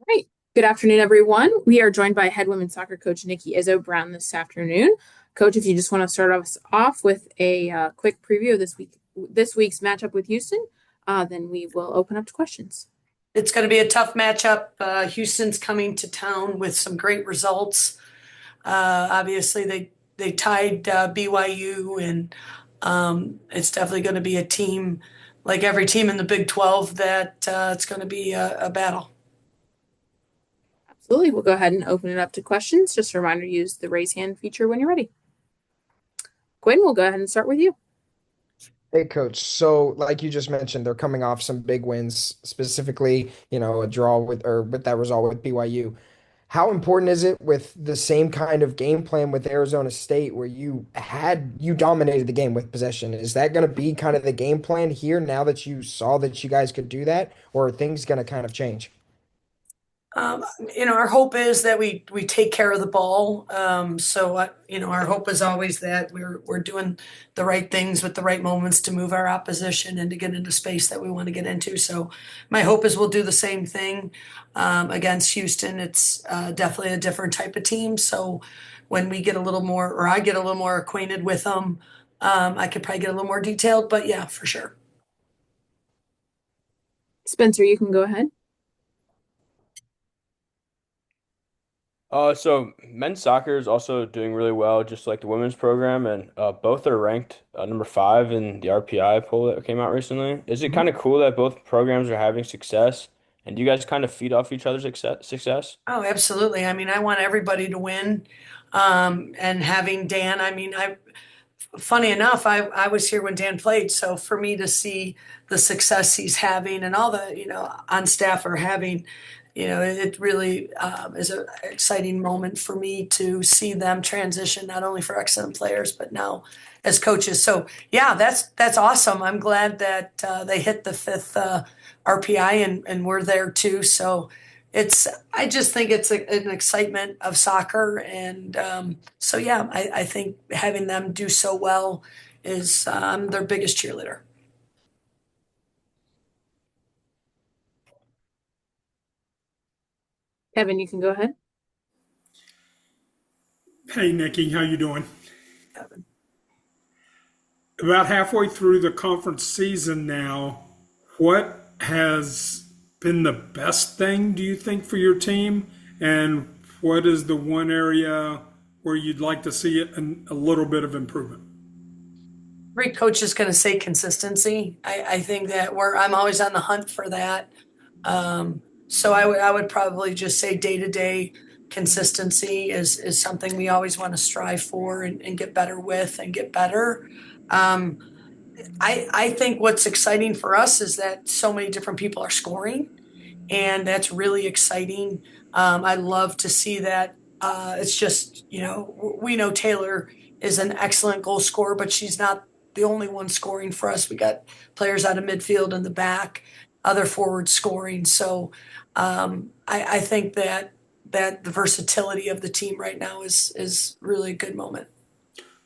Right. Good afternoon, everyone. We are joined by head women's soccer coach Nikki Izzo-Brown this afternoon. Coach, if you just want to start us off with a quick preview of this week's matchup with Houston, then we will open up to questions. It's going to be a tough matchup. Houston's coming to town with some great results. Obviously, they tied BYU, and it's definitely going to be a team like every team in the Big 12 that it's going to be a battle. Absolutely. We'll go ahead and open it up to questions. Just a reminder, use the raise hand feature when you're ready. Quinn, we'll go ahead and start with you. Hey, coach. So, like you just mentioned, they're coming off some big wins, specifically, a draw with that result with BYU. How important is it with the same kind of game plan with Arizona State where you dominated the game with possession? Is that going to be kind of the game plan here now that you saw that you guys could do that, or are things going to kind of change? Um, our hope is that we take care of the ball. Our hope is always that we're doing the right things with the right moments to move our opposition and to get into space that we want to get into. So my hope is we'll do the same thing against Houston. It's definitely a different type of team. So when we get a little more, or I get a little more acquainted with them, I could probably get a little more detailed. But yeah, for sure. Spencer, you can go ahead. So men's soccer is also doing really well, just like the women's program, and both are ranked number 5 in the RPI poll that came out recently. Is it kind of cool that both programs are having success, and do you guys kind of feed off each other's success? Oh, absolutely. I mean, I want everybody to win. And having Dan, funny enough, I was here when Dan played. So for me to see the success he's having and all the, on staff are having, it really is an exciting moment for me to see them transition not only for excellent players, but now as coaches. So yeah, that's awesome. I'm glad that they hit the fifth RPI and we're there too. So I just think it's an excitement of soccer. And so, yeah, I think having them do so well is their biggest cheerleader. Kevin, you can go ahead. Hey Nikki, how you doing? Kevin. About halfway through the conference season now, what has been the best thing, do you think, for your team? And what is the one area where you'd like to see it a little bit of improvement? Every coach is going to say consistency. I think that I'm always on the hunt for that. So I would probably just say day to day consistency is something we always want to strive for and get better with and get better. Um, I think what's exciting for us is that so many different people are scoring, and that's really exciting. I love to see that. It's just, we know Taylor is an excellent goal scorer, but she's not the only one scoring for us. We got players out of midfield and the back, other forwards scoring. So I think that the versatility of the team right now is really a good moment.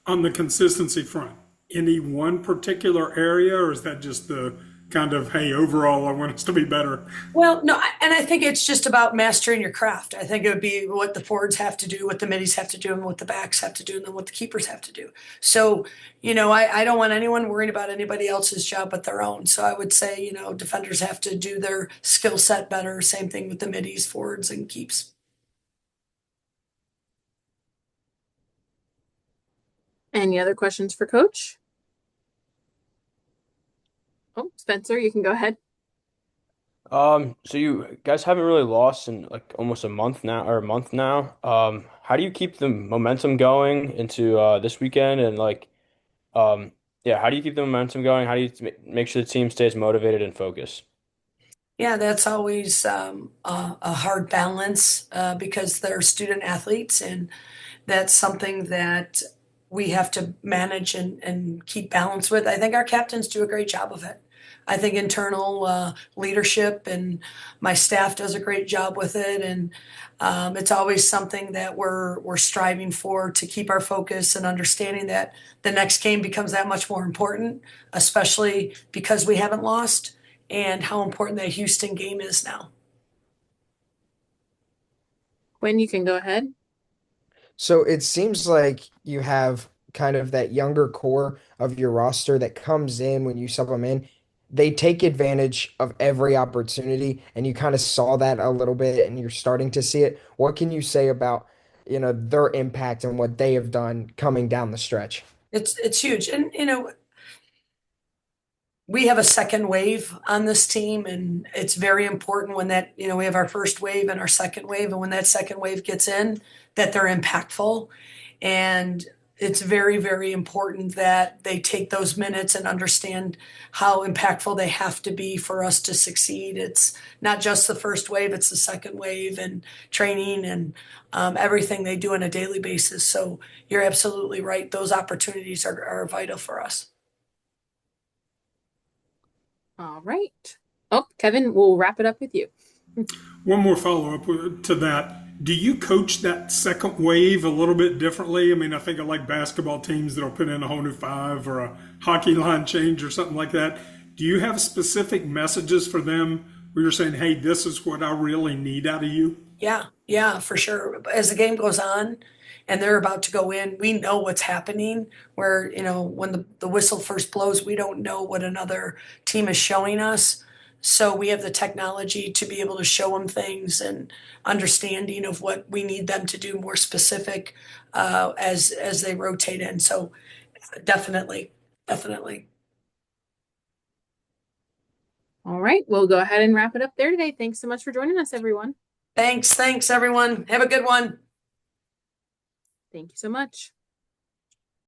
On the consistency front, any one particular area, or is that just the kind of, hey, overall, I want us to be better? Well, no, and I think it's just about mastering your craft. I think it would be what the forwards have to do, what the middies have to do, and what the backs have to do, and then what the keepers have to do. So, I don't want anyone worried about anybody else's job but their own. So I would say, defenders have to do their skill set better. Same thing with the middies, forwards, and keeps. Any other questions for Coach? Oh, Spencer, you can go ahead. So you guys haven't really lost in like almost a month now or a month now. How do you keep the momentum going into this weekend and yeah, how do you keep the momentum going? How do you make sure the team stays motivated and focused? Yeah, that's always a hard balance because they're student athletes, and that's something that we have to manage and keep balance with. I think our captains do a great job of it. I think internal leadership and my staff does a great job with it, and it's always something that we're striving for to keep our focus and understanding that the next game becomes that much more important, especially because we haven't lost and how important that Houston game is now. Quinn, you can go ahead. So it seems like you have kind of that younger core of your roster that comes in when you sub them in. They take advantage of every opportunity, and you kind of saw that a little bit, and you're starting to see it. What can you say about, their impact and what they have done coming down the stretch? It's huge. And we have a second wave on this team, and it's very important when that, we have our first wave and our second wave, and when that second wave gets in, that they're impactful. And it's very, very important that they take those minutes and understand how impactful they have to be for us to succeed. It's not just the first wave, it's the second wave and training and everything they do on a daily basis. So you're absolutely right. Those opportunities are vital for us. All right. Oh, Kevin, we'll wrap it up with you. One more follow-up to that. Do you coach that second wave a little bit differently? I mean, I think of like basketball teams that'll put in a whole new five or a hockey line change or something like that. Do you have specific messages for them where you're saying, hey, this is what I really need out of you? Yeah, for sure. As the game goes on and they're about to go in, we know what's happening. Where, when the whistle first blows, we don't know what another team is showing us. So we have the technology to be able to show them things and understanding of what we need them to do more specific as they rotate in. So definitely, definitely. All right. We'll go ahead and wrap it up there today. Thanks so much for joining us, everyone. Thanks, everyone. Have a good one. Thank you so much.